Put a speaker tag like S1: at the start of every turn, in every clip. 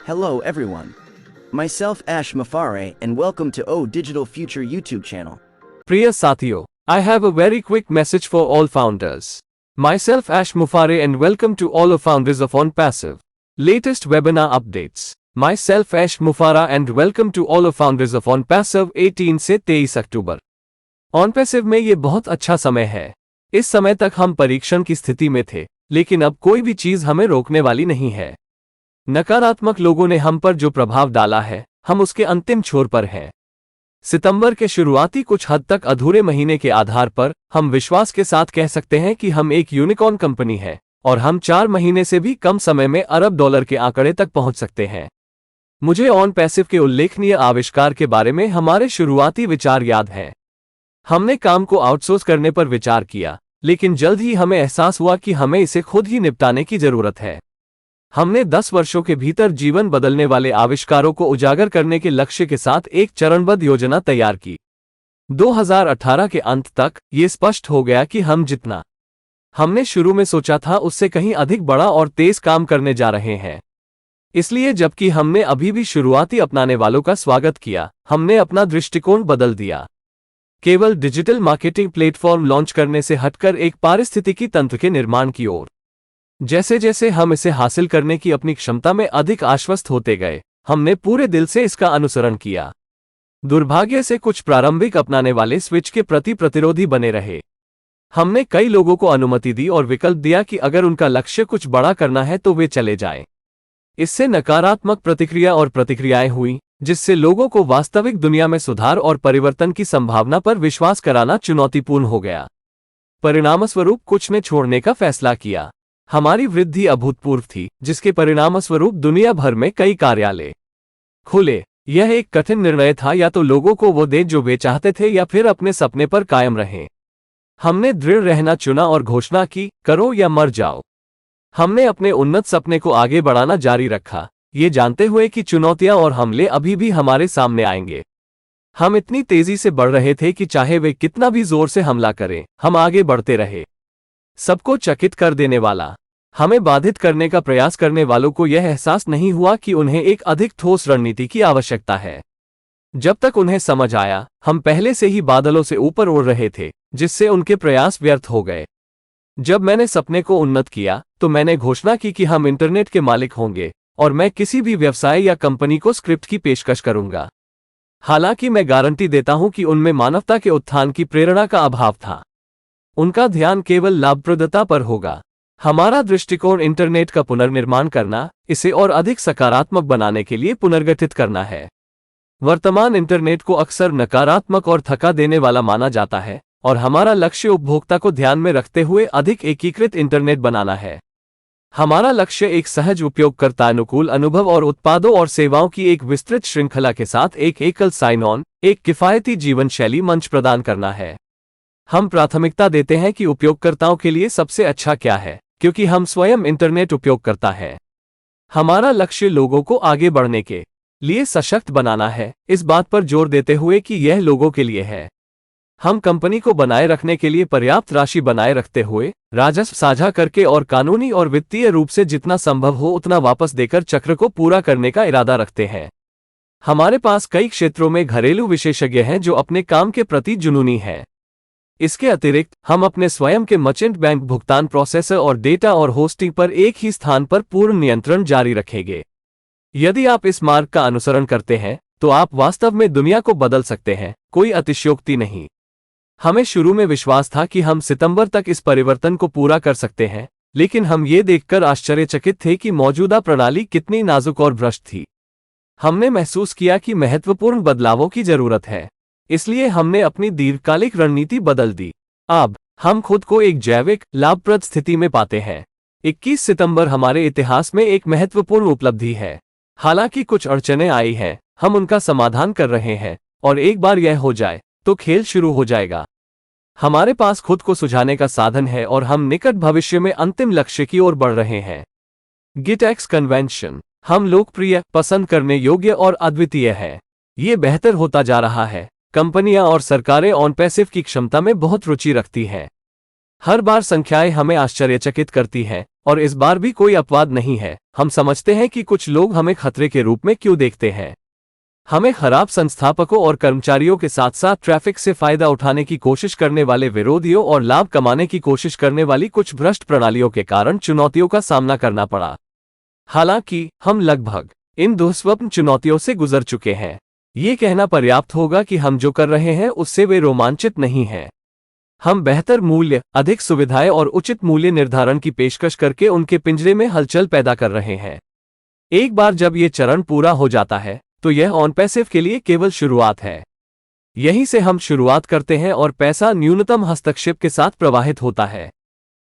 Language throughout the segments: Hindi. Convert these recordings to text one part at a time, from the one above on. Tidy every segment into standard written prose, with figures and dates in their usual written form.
S1: Hello everyone. Myself Ash Mafare and welcome to O Digital Future YouTube channel.
S2: Priya Sathiyo, I have a very quick message for all founders. Myself Ash Mufare and welcome to all founders of OnPassive. Latest webinar updates. Myself Ash Mufara and welcome to all founders of OnPassive 18 से 23 अक्टूबर। OnPassive में ये बहुत अच्छा समय है। इस समय तक हम परीक्षण की स्थिति में थे, लेकिन अब कोई भी चीज हमें रोकने वाली नहीं है। नकारात्मक लोगों ने हम पर जो प्रभाव डाला है, हम उसके अंतिम छोर पर हैं। सितंबर के शुरुआती कुछ हद तक अधूरे महीने के आधार पर हम विश्वास के साथ कह सकते हैं कि हम एक यूनिकॉर्न कंपनी है और हम 4 महीने से भी कम समय में अरब डॉलर के आंकड़े तक पहुंच सकते हैं। मुझे OnPassive के उल्लेखनीय आविष्कार के बारे में हमारे शुरुआती विचार याद हैं। हमने काम को आउटसोर्स करने पर विचार किया, लेकिन जल्द ही हमें एहसास हुआ कि हमें इसे खुद ही निपटाने की जरूरत है। हमने 10 वर्षों के भीतर जीवन बदलने वाले आविष्कारों को उजागर करने के लक्ष्य के साथ एक चरणबद्ध योजना तैयार की। 2018 के अंत तक ये स्पष्ट हो गया कि हम जितना हमने शुरू में सोचा था उससे कहीं अधिक बड़ा और तेज काम करने जा रहे हैं। इसलिए जबकि हमने अभी भी शुरुआती अपनाने वालों का स्वागत किया, हमने अपना दृष्टिकोण बदल दिया। केवल डिजिटल मार्केटिंग प्लेटफॉर्म लॉन्च करने से हटकर एक पारिस्थितिकी तंत्र के निर्माण की ओर। जैसे जैसे हम इसे हासिल करने की अपनी क्षमता में अधिक आश्वस्त होते गए, हमने पूरे दिल से इसका अनुसरण किया। दुर्भाग्य से कुछ प्रारंभिक अपनाने वाले स्विच के प्रति प्रतिरोधी बने रहे। हमने कई लोगों को अनुमति दी और विकल्प दिया कि अगर उनका लक्ष्य कुछ बड़ा करना है तो वे चले जाएं। इससे नकारात्मक प्रतिक्रिया और प्रतिक्रियाएं हुई, जिससे लोगों को वास्तविक दुनिया में सुधार और परिवर्तन की संभावना पर विश्वास कराना चुनौतीपूर्ण हो गया। परिणामस्वरूप कुछ ने छोड़ने का फैसला किया। हमारी वृद्धि अभूतपूर्व थी, जिसके परिणामस्वरूप दुनिया भर में कई कार्यालय खुले। यह एक कठिन निर्णय था, या तो लोगों को वो दें जो वे चाहते थे या फिर अपने सपने पर कायम रहें। हमने दृढ़ रहना चुना और घोषणा की, करो या मर जाओ। हमने अपने उन्नत सपने को आगे बढ़ाना जारी रखा, ये जानते हुए कि चुनौतियां और हमले अभी भी हमारे सामने आएंगे। हम इतनी तेजी से बढ़ रहे थे कि चाहे वे कितना भी जोर से हमला करें, हम आगे बढ़ते रहे। सबको चकित कर देने वाला, हमें बाधित करने का प्रयास करने वालों को यह एहसास नहीं हुआ कि उन्हें एक अधिक ठोस रणनीति की आवश्यकता है। जब तक उन्हें समझ आया, हम पहले से ही बादलों से ऊपर उड़ रहे थे, जिससे उनके प्रयास व्यर्थ हो गए। जब मैंने सपने को उन्नत किया, तो मैंने घोषणा की कि हम इंटरनेट के मालिक होंगे और मैं किसी भी व्यवसाय या कंपनी को स्क्रिप्ट की पेशकश करूंगा। हालांकि मैं गारंटी देता हूं कि उनमें मानवता के उत्थान की प्रेरणा का अभाव था। उनका ध्यान केवल लाभप्रदता पर होगा। हमारा दृष्टिकोण इंटरनेट का पुनर्निर्माण करना, इसे और अधिक सकारात्मक बनाने के लिए पुनर्गठित करना है। वर्तमान इंटरनेट को अक्सर नकारात्मक और थका देने वाला माना जाता है, और हमारा लक्ष्य उपभोक्ता को ध्यान में रखते हुए अधिक एकीकृत इंटरनेट बनाना है। हमारा लक्ष्य एक सहज उपयोगकर्ता अनुकूल अनुभव और उत्पादों और सेवाओं की एक विस्तृत श्रृंखला के साथ एक एकल साइन ऑन, एक किफायती जीवन शैली मंच प्रदान करना है। हम प्राथमिकता देते हैं कि उपयोगकर्ताओं के लिए सबसे अच्छा क्या है, क्योंकि हम स्वयं इंटरनेट उपयोगकर्ता हैं। हमारा लक्ष्य लोगों को आगे बढ़ने के लिए सशक्त बनाना है, इस बात पर जोर देते हुए कि यह लोगों के लिए है। हम कंपनी को बनाए रखने के लिए पर्याप्त राशि बनाए रखते हुए, राजस्व साझा करके और कानूनी और वित्तीय रूप से जितना संभव हो उतना वापस देकर चक्र को पूरा करने का इरादा रखते हैं। हमारे पास कई क्षेत्रों में घरेलू विशेषज्ञ हैं जो अपने काम के प्रति जुनूनी हैं। इसके अतिरिक्त हम अपने स्वयं के मर्चेंट बैंक भुगतान प्रोसेसर और डेटा और होस्टिंग पर एक ही स्थान पर पूर्ण नियंत्रण जारी रखेंगे। यदि आप इस मार्ग का अनुसरण करते हैं, तो आप वास्तव में दुनिया को बदल सकते हैं, कोई अतिशयोक्ति नहीं। हमें शुरू में विश्वास था कि हम सितंबर तक इस परिवर्तन को पूरा कर सकते हैं, लेकिन हम ये देखकर आश्चर्यचकित थे कि मौजूदा प्रणाली कितनी नाजुक और भ्रष्ट थी। हमने महसूस किया कि महत्वपूर्ण बदलावों की जरूरत है, इसलिए हमने अपनी दीर्घकालिक रणनीति बदल दी। अब हम खुद को एक जैविक, लाभप्रद स्थिति में पाते हैं। 21 सितंबर हमारे इतिहास में एक महत्वपूर्ण उपलब्धि है। हालांकि कुछ अड़चनें आई हैं, हम उनका समाधान कर रहे हैं, और एक बार यह हो जाए, तो खेल शुरू हो जाएगा। हमारे पास खुद को सुझाने का साधन है और हम निकट भविष्य में अंतिम लक्ष्य की ओर बढ़ रहे हैं। गिटएक्स कन्वेंशन, हम लोकप्रिय, पसंद करने योग्य और अद्वितीय हैं। ये बेहतर होता जा रहा है। कंपनियां और सरकारें OnPassive की क्षमता में बहुत रुचि रखती हैं। हर बार संख्याएं हमें आश्चर्यचकित करती हैं, और इस बार भी कोई अपवाद नहीं है। हम समझते हैं कि कुछ लोग हमें खतरे के रूप में क्यों देखते हैं। हमें खराब संस्थापकों और कर्मचारियों के साथ साथ ट्रैफिक से फायदा उठाने की कोशिश करने वाले विरोधियों और लाभ कमाने की कोशिश करने वाली कुछ भ्रष्ट प्रणालियों के कारण चुनौतियों का सामना करना पड़ा। हालांकि हम लगभग इन दुःस्वप्न चुनौतियों से गुजर चुके हैं। ये कहना पर्याप्त होगा कि हम जो कर रहे हैं उससे वे रोमांचित नहीं हैं। हम बेहतर मूल्य, अधिक सुविधाएं और उचित मूल्य निर्धारण की पेशकश करके उनके पिंजरे में हलचल पैदा कर रहे हैं। एक बार जब ये चरण पूरा हो जाता है तो यह ऑन पैसिव के लिए केवल शुरुआत है। यहीं से हम शुरुआत करते हैं और पैसा न्यूनतम हस्तक्षेप के साथ प्रवाहित होता है।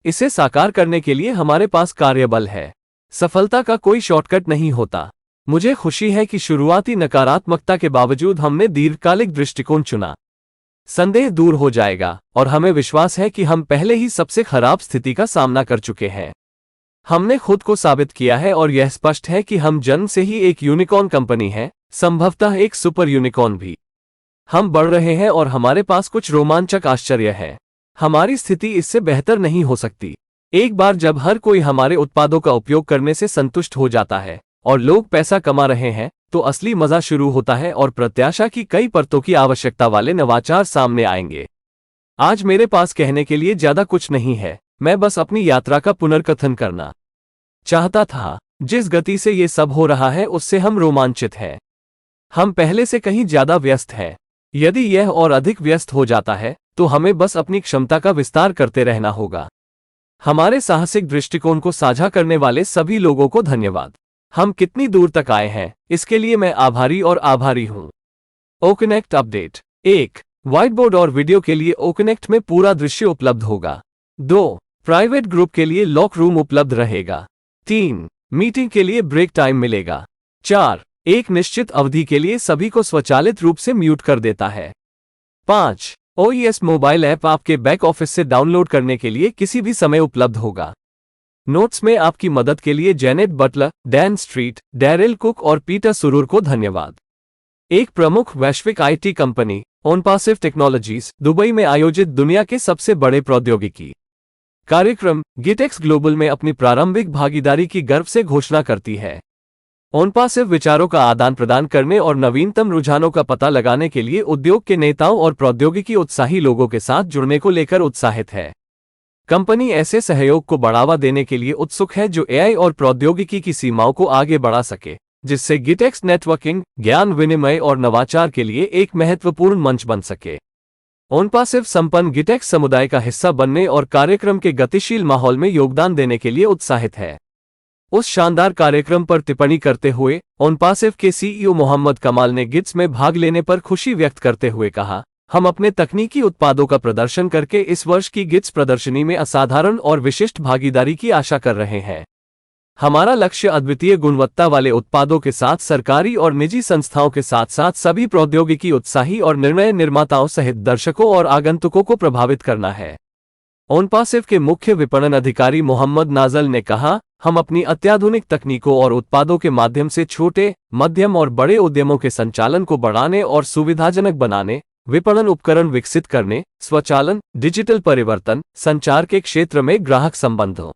S2: इसे साकार करने के लिए हमारे पास कार्यबल है। सफलता का कोई शॉर्टकट नहीं होता। मुझे खुशी है कि शुरुआती नकारात्मकता के बावजूद हमने दीर्घकालिक दृष्टिकोण चुना। संदेह दूर हो जाएगा और हमें विश्वास है कि हम पहले ही सबसे खराब स्थिति का सामना कर चुके हैं। हमने खुद को साबित किया है और यह स्पष्ट है कि हम जन्म से ही एक यूनिकॉर्न कंपनी है, संभवतः एक सुपर यूनिकॉर्न भी। हम बढ़ रहे हैं और हमारे पास कुछ रोमांचक आश्चर्य है। हमारी स्थिति इससे बेहतर नहीं हो सकती। एक बार जब हर कोई हमारे उत्पादों का उपयोग करने से संतुष्ट हो जाता है और लोग पैसा कमा रहे हैं, तो असली मजा शुरू होता है और प्रत्याशा की कई परतों की आवश्यकता वाले नवाचार सामने आएंगे। आज मेरे पास कहने के लिए ज्यादा कुछ नहीं है। मैं बस अपनी यात्रा का पुनर्कथन करना चाहता था। जिस गति से ये सब हो रहा है उससे हम रोमांचित हैं। हम पहले से कहीं ज्यादा व्यस्त हैं। यदि यह और अधिक व्यस्त हो जाता है तो हमें बस अपनी क्षमता का विस्तार करते रहना होगा। हमारे साहसिक दृष्टिकोण को साझा करने वाले सभी लोगों को धन्यवाद। हम कितनी दूर तक आए हैं इसके लिए मैं आभारी और आभारी हूं। ओकनेक्ट अपडेट 1. व्हाइट बोर्ड और वीडियो के लिए ओकनेक्ट में पूरा दृश्य उपलब्ध होगा। 2. प्राइवेट ग्रुप के लिए लॉक रूम उपलब्ध रहेगा। 3. मीटिंग के लिए ब्रेक टाइम मिलेगा। 4. एक निश्चित अवधि के लिए सभी को स्वचालित रूप से म्यूट कर देता है। 5. OES मोबाइल ऐप आपके बैक ऑफिस से डाउनलोड करने के लिए किसी भी समय उपलब्ध होगा। नोट्स में आपकी मदद के लिए Janet Butler, Dan Street, Daryl Cook और पीटर सुरूर को धन्यवाद। एक प्रमुख वैश्विक IT company OnPassive technologies Dubai में आयोजित दुनिया के सबसे बड़े प्रौद्योगिकी कार्यक्रम गिटेक्स ग्लोबल में अपनी प्रारंभिक भागीदारी की गर्व से घोषणा करती है। ऑनपासिव विचारों का आदान प्रदान करने और नवीनतम रुझानों का पता लगाने के लिए उद्योग के नेताओं और प्रौद्योगिकी उत्साही लोगों के साथ जुड़ने को लेकर उत्साहित है। कंपनी ऐसे सहयोग को बढ़ावा देने के लिए उत्सुक है जो AI और प्रौद्योगिकी की सीमाओं को आगे बढ़ा सके, जिससे गिटेक्स नेटवर्किंग, ज्ञान विनिमय और नवाचार के लिए एक महत्वपूर्ण मंच बन सके। ऑनपासिव संपन्न गिटेक्स समुदाय का हिस्सा बनने और कार्यक्रम के गतिशील माहौल में योगदान देने के लिए उत्साहित है। उस शानदार कार्यक्रम पर टिप्पणी करते हुए ऑनपासिव के CEO मोहम्मद कमाल ने गिट्स में भाग लेने पर खुशी व्यक्त करते हुए कहा, हम अपने तकनीकी उत्पादों का प्रदर्शन करके इस वर्ष की गिट्स प्रदर्शनी में असाधारण और विशिष्ट भागीदारी की आशा कर रहे हैं। हमारा लक्ष्य अद्वितीय गुणवत्ता वाले उत्पादों के साथ सरकारी और निजी संस्थाओं के साथ साथ सभी प्रौद्योगिकी उत्साही और निर्णय निर्माताओं सहित दर्शकों और आगंतुकों को प्रभावित करना है। ऑनपासिव के मुख्य विपणन अधिकारी मोहम्मद नाजल ने कहा, हम अपनी अत्याधुनिक तकनीकों और उत्पादों के माध्यम से छोटे, मध्यम और बड़े उद्यमों के संचालन को बढ़ाने और सुविधाजनक बनाने, विपणन उपकरण विकसित करने, स्वचालन, डिजिटल परिवर्तन, संचार के क्षेत्र में ग्राहक संबंधों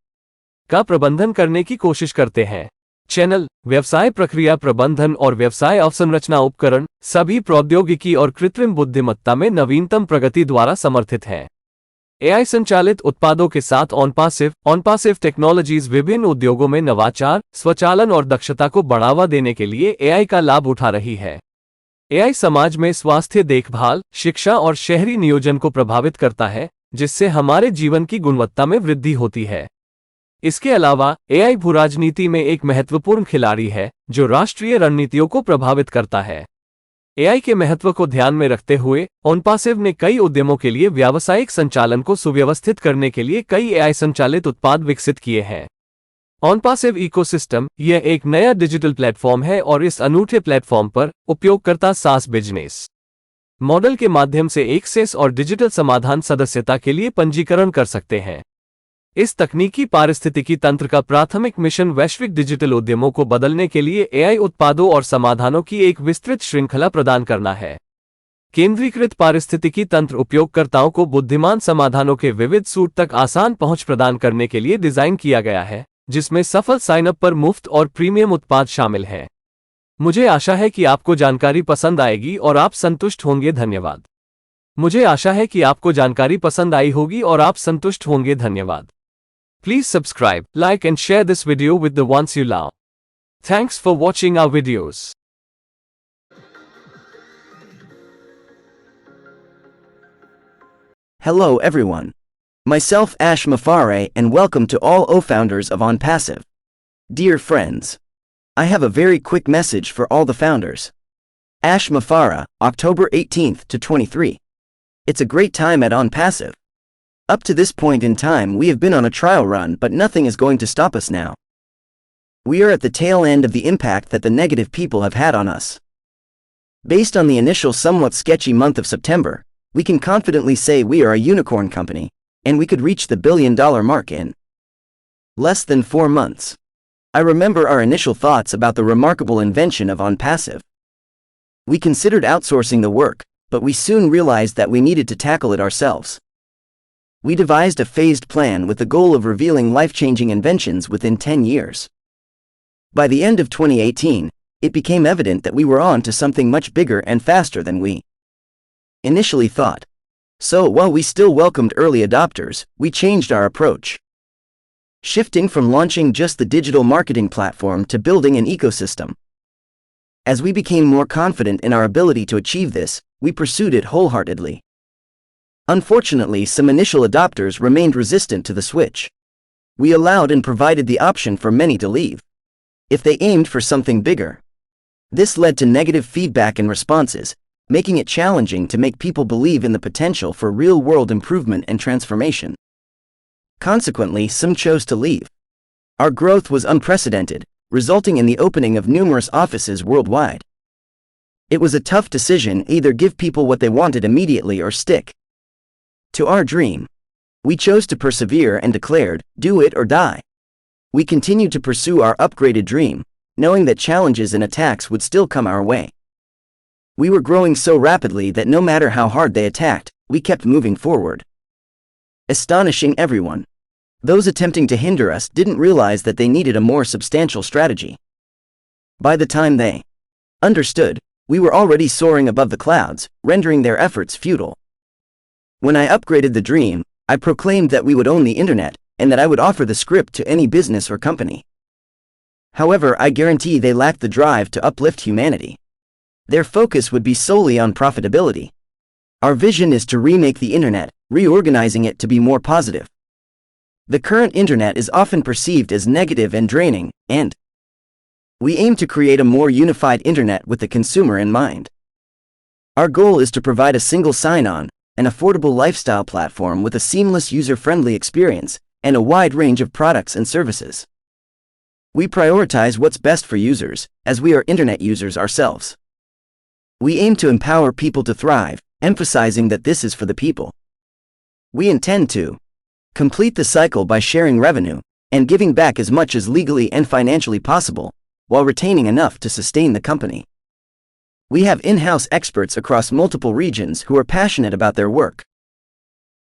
S2: का प्रबंधन करने की कोशिश करते हैं। चैनल, व्यवसाय प्रक्रिया प्रबंधन और व्यवसाय अवसंरचना उपकरण सभी प्रौद्योगिकी और कृत्रिम बुद्धिमत्ता में नवीनतम प्रगति द्वारा समर्थित हैं। AI संचालित उत्पादों के साथ ऑनपासिव टेक्नोलॉजीज विभिन्न उद्योगों में नवाचार, स्वचालन और दक्षता को बढ़ावा देने के लिए AI का लाभ उठा रही है। AI समाज में स्वास्थ्य देखभाल, शिक्षा और शहरी नियोजन को प्रभावित करता है, जिससे हमारे जीवन की गुणवत्ता में वृद्धि होती है। इसके अलावा AI भू-राजनीति में एक महत्वपूर्ण खिलाड़ी है, जो राष्ट्रीय रणनीतियों को प्रभावित करता है। AI के महत्व को ध्यान में रखते हुए ऑनपासिव ने कई उद्यमों के लिए व्यावसायिक संचालन को सुव्यवस्थित करने के लिए कई AI संचालित उत्पाद विकसित किए हैं। ऑनपासिव इकोसिस्टम यह एक नया डिजिटल प्लेटफॉर्म है और इस अनूठे प्लेटफॉर्म पर उपयोगकर्ता SaaS बिजनेस मॉडल के माध्यम से एक्सेस और डिजिटल समाधान सदस्यता के लिए पंजीकरण कर सकते हैं। इस तकनीकी पारिस्थितिकी तंत्र का प्राथमिक मिशन वैश्विक डिजिटल उद्यमों को बदलने के लिए AI उत्पादों और समाधानों की एक विस्तृत श्रृंखला प्रदान करना है। केंद्रीकृत पारिस्थितिकी तंत्र उपयोगकर्ताओं को बुद्धिमान समाधानों के विविध सूट तक आसान पहुंच प्रदान करने के लिए डिजाइन किया गया है, जिसमें सफल साइन अप पर मुफ्त और प्रीमियम उत्पाद शामिल हैं। मुझे आशा है कि आपको जानकारी पसंद आएगी और आप संतुष्ट होंगे। धन्यवाद। मुझे आशा है कि आपको जानकारी पसंद आई होगी और आप संतुष्ट होंगे। धन्यवाद। Please subscribe, like and share this video with the ones you love. Thanks for watching our videos.
S1: Hello everyone. Myself Ash Mafare and welcome to all O-founders of OnPassive. Dear friends, I have a very quick message for all the founders. Ash Mafara, October 18th to 23. It's a great time at OnPassive. Up to this point in time we have been on a trial run, but nothing is going to stop us now. We are at the tail end of the impact that the negative people have had on us. Based on the initial somewhat sketchy month of September, we can confidently say we are a unicorn company, and we could reach the $1 billion mark in less than 4 months. I remember our initial thoughts about the remarkable invention of OnPassive. We considered outsourcing the work, but we soon realized that we needed to tackle it ourselves. We devised a phased plan with the goal of revealing life-changing inventions within 10 years. By the end of 2018, it became evident that we were on to something much bigger and faster than we initially thought. So while we still welcomed early adopters, we changed our approach, shifting from launching just the digital marketing platform to building an ecosystem. As we became more confident in our ability to achieve this, we pursued it wholeheartedly. Unfortunately, some initial adopters remained resistant to the switch. We allowed and provided the option for many to leave if they aimed for something bigger. This led to negative feedback and responses, making it challenging to make people believe in the potential for real-world improvement and transformation. Consequently, some chose to leave. Our growth was unprecedented, resulting in the opening of numerous offices worldwide. It was a tough decision: either give people what they wanted immediately or stick to our dream. We chose to persevere and declared, "Do it or die." We continued to pursue our upgraded dream, knowing that challenges and attacks would still come our way. We were growing so rapidly that no matter how hard they attacked, we kept moving forward, astonishing everyone. Those attempting to hinder us didn't realize that they needed a more substantial strategy. By the time they understood, we were already soaring above the clouds, rendering their efforts futile. When I upgraded the dream, I proclaimed that we would own the internet, and that I would offer the script to any business or company. However, I guarantee they lacked the drive to uplift humanity. Their focus would be solely on profitability. Our vision is to remake the internet, reorganizing it to be more positive. The current internet is often perceived as negative and draining, and we aim to create a more unified internet with the consumer in mind. Our goal is to provide a single sign-on, an affordable lifestyle platform with a seamless user-friendly experience, and a wide range of products and services. We prioritize what's best for users, as we are internet users ourselves. We aim to empower people to thrive, emphasizing that this is for the people. We intend to complete the cycle by sharing revenue and giving back as much as legally and financially possible, while retaining enough to sustain the company. We have in-house experts across multiple regions who are passionate about their work.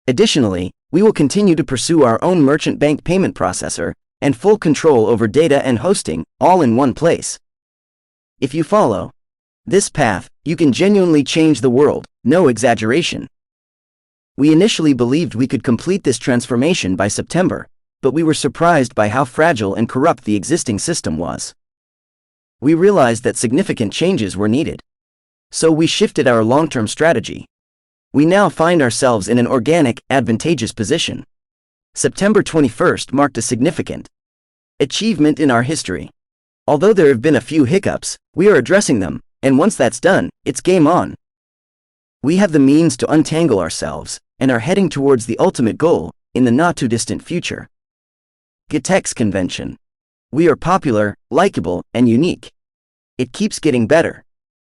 S1: Additionally, we will continue to pursue our own merchant bank payment processor and full control over data and hosting, all in one place. If you follow this path, you can genuinely change the world, no exaggeration. We initially believed we could complete this transformation by September, but we were surprised by how fragile and corrupt the existing system was. We realized that significant changes were needed. So we shifted our long-term strategy. We now find ourselves in an organic, advantageous position. September 21st marked a significant achievement in our history. Although there have been a few hiccups, we are addressing them, and once that's done, it's game on. We have the means to untangle ourselves, and are heading towards the ultimate goal, in the not-too-distant future. GTEx Convention. We are popular, likable, and unique. It keeps getting better.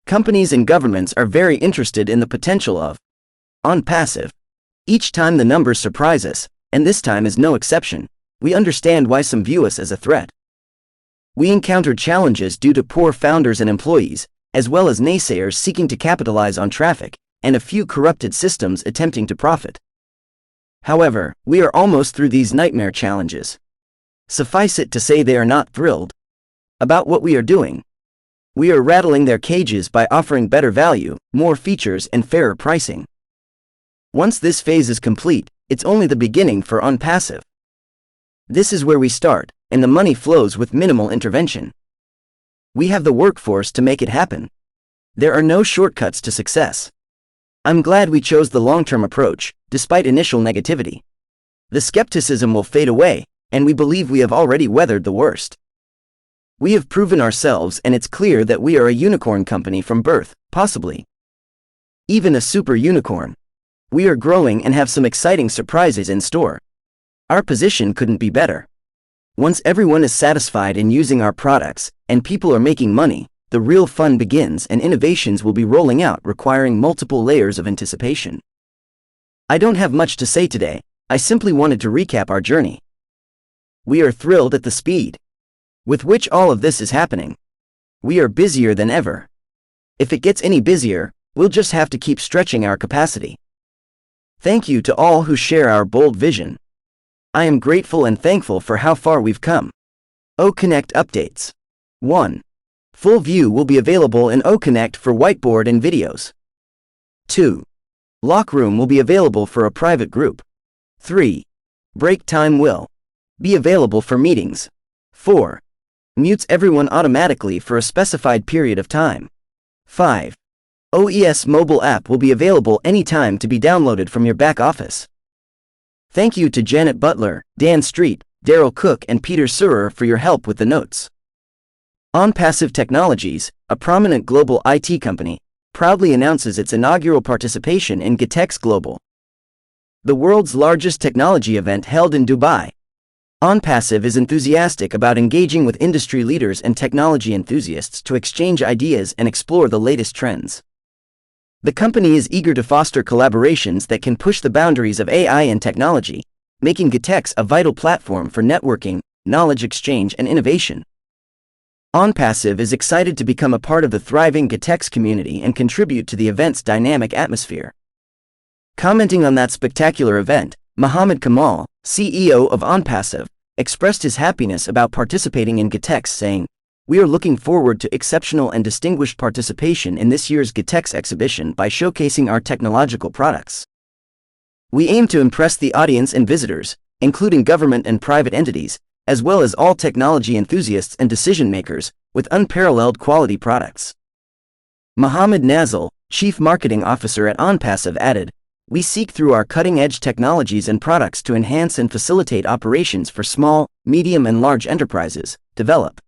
S1: Companies and governments are very interested in the potential of OnPassive. Each time the numbers surprise us, and this time is no exception. We understand why some view us as a threat. We encountered challenges due to poor founders and employees, as well as naysayers seeking to capitalize on traffic, and a few corrupted systems attempting to profit. However, we are almost through these nightmare challenges. Suffice it to say they are not thrilled about what we are doing. We are rattling their cages by offering better value, more features and fairer pricing. Once this phase is complete, it's only the beginning for OnPassive. This is where we start, and the money flows with minimal intervention. We have the workforce to make it happen. There are no shortcuts to success. I'm glad we chose the long-term approach, despite initial negativity. The skepticism will fade away, and we believe we have already weathered the worst. We have proven ourselves, and it's clear that we are a unicorn company from birth, possibly even a super unicorn. We are growing and have some exciting surprises in store. Our position couldn't be better. Once everyone is satisfied in using our products, and people are making money, the real fun begins and innovations will be rolling out requiring multiple layers of anticipation. I don't have much to say today, I simply wanted to recap our journey. We are thrilled at the speed with which all of this is happening. We are busier than ever. If it gets any busier, we'll just have to keep stretching our capacity. Thank you to all who share our bold vision. I am grateful and thankful for how far we've come. OConnect updates. 1. Full view will be available in OConnect for whiteboard and videos. 2. Lock room will be available for a private group. 3. Break time will be available for meetings. 4. Mutes everyone automatically for a specified period of time. 5. OES mobile app will be available anytime to be downloaded from your back office. Thank you to Janet Butler, Dan Street, Daryl Cook and Peter Surer for your help with the notes. OnPassive Technologies, a prominent global IT company, proudly announces its inaugural participation in GITEX Global, the world's largest technology event held in Dubai. OnPassive is enthusiastic about engaging with industry leaders and technology enthusiasts to exchange ideas and explore the latest trends. The company is eager to foster collaborations that can push the boundaries of AI and technology, making GITEX a vital platform for networking, knowledge exchange and innovation. OnPassive is excited to become a part of the thriving GITEX community and contribute to the event's dynamic atmosphere. Commenting on that spectacular event, Mohammed Kamal, CEO of OnPassive, expressed his happiness about participating in GITEX, saying, "We are looking forward to exceptional and distinguished participation in this year's GITEX exhibition by showcasing our technological products. We aim to impress the audience and visitors, including government and private entities, as well as all technology enthusiasts and decision-makers, with unparalleled quality products." Mohammed Nazal, Chief Marketing Officer at OnPassive, added, "We seek through our cutting-edge technologies and products to enhance and facilitate operations for small, medium and large enterprises, develop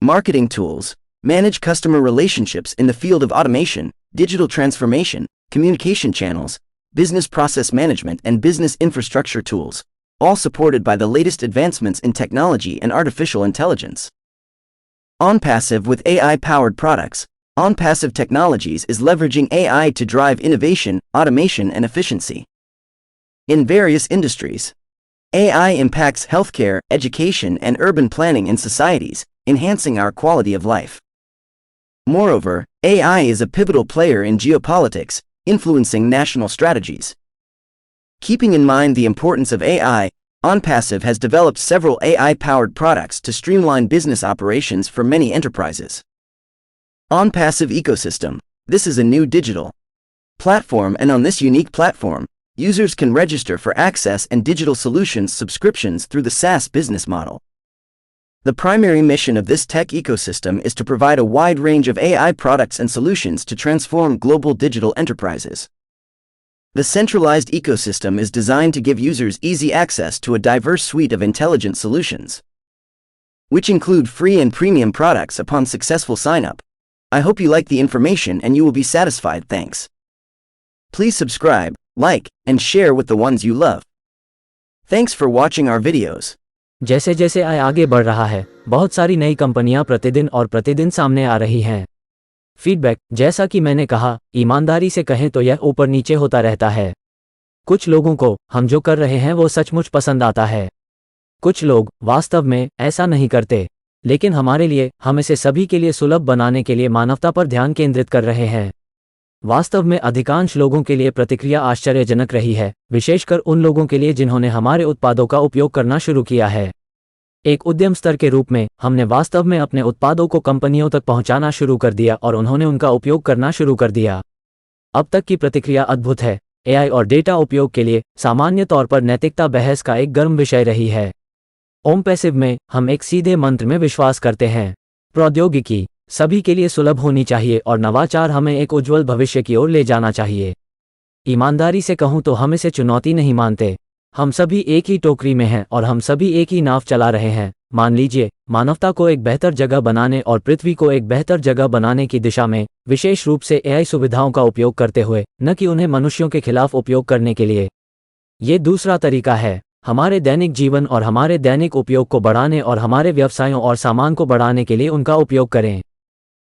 S1: marketing tools, manage customer relationships in the field of automation, digital transformation, communication channels, business process management and business infrastructure tools, all supported by the latest advancements in technology and artificial intelligence." OnPassive with AI-powered products. OnPassive Technologies is leveraging AI to drive innovation, automation and efficiency in various industries. AI impacts healthcare, education and urban planning in societies, enhancing our quality of life. Moreover, AI is a pivotal player in geopolitics, influencing national strategies. Keeping in mind the importance of AI, OnPassive has developed several AI-powered products to streamline business operations for many enterprises. OnPassive Ecosystem. This is a new digital platform, and on this unique platform, users can register for access and digital solutions subscriptions through the SaaS business model. The primary mission of this tech ecosystem is to provide a wide range of AI products and solutions to transform global digital enterprises. The centralized ecosystem is designed to give users easy access to a diverse suite of intelligent solutions, which include free and premium products upon successful sign-up. I hope you like the information and you will be satisfied. Thanks. Please subscribe, like, and share with the ones you love. Thanks for watching our videos.
S3: जैसे जैसे AI आगे बढ़ रहा है, बहुत सारी नई कंपनियां प्रतिदिन सामने आ रही हैं। फीडबैक, जैसा कि मैंने कहा, ईमानदारी से कहें तो यह ऊपर नीचे होता रहता है। कुछ लोगों को हम जो कर रहे हैं वो सचमुच पसंद आता है। कुछ लोग वास्तव में ऐसा नहीं करते, लेकिन हमारे लिए हम इसे सभी के लिए सुलभ बनाने के लिए मानवता पर ध्यान केंद्रित कर रहे हैं। वास्तव में अधिकांश लोगों के लिए प्रतिक्रिया आश्चर्यजनक रही है, विशेषकर उन लोगों के लिए जिन्होंने हमारे उत्पादों का उपयोग करना शुरू किया है। एक उद्यम स्तर के रूप में हमने वास्तव में अपने उत्पादों को कंपनियों तक पहुंचाना शुरू कर दिया और उन्होंने उनका उपयोग करना शुरू कर दिया। अब तक की प्रतिक्रिया अद्भुत है। एआई और डेटा उपयोग के लिए सामान्य तौर पर नैतिकता बहस का एक गर्म विषय रही है। ओमपैसिव में हम एक सीधे मंत्र में विश्वास करते हैं। प्रौद्योगिकी सभी के लिए सुलभ होनी चाहिए और नवाचार हमें एक उज्जवल भविष्य की ओर ले जाना चाहिए। ईमानदारी से कहूं तो हम इसे चुनौती नहीं मानते। हम सभी एक ही टोकरी में हैं और हम सभी एक ही नाव चला रहे हैं। मान लीजिए, मानवता को एक बेहतर जगह बनाने और पृथ्वी को एक बेहतर जगह बनाने की दिशा में, विशेष रूप से एआई सुविधाओं का उपयोग करते हुए, न कि उन्हें मनुष्यों के खिलाफ उपयोग करने के लिए। ये दूसरा तरीका है, हमारे दैनिक जीवन और हमारे दैनिक उपयोग को बढ़ाने और हमारे व्यवसायों और सामान को बढ़ाने के लिए उनका उपयोग करें।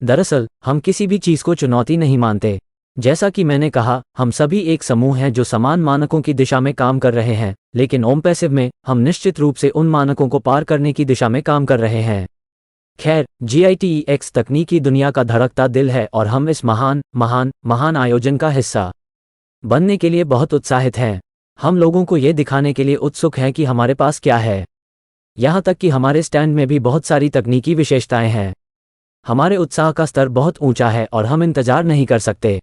S3: दरअसल, हम किसी भी चीज़ को चुनौती नहीं मानते। जैसा कि मैंने कहा, हम सभी एक समूह हैं जो समान मानकों की दिशा में काम कर रहे हैं, लेकिन ओमपैसिव में हम निश्चित रूप से उन मानकों को पार करने की दिशा में काम कर रहे हैं। खैर, GITEX तकनीकी दुनिया का धड़कता दिल है और हम इस महान आयोजन का हिस्सा बनने के लिए बहुत उत्साहित हैं। हम लोगों को ये दिखाने के लिए उत्सुक हैं कि हमारे पास क्या है। यहाँ तक कि हमारे स्टैंड में भी बहुत सारी तकनीकी विशेषताएं हैं। हमारे उत्साह का स्तर बहुत ऊंचा है और हम इंतजार नहीं कर सकते।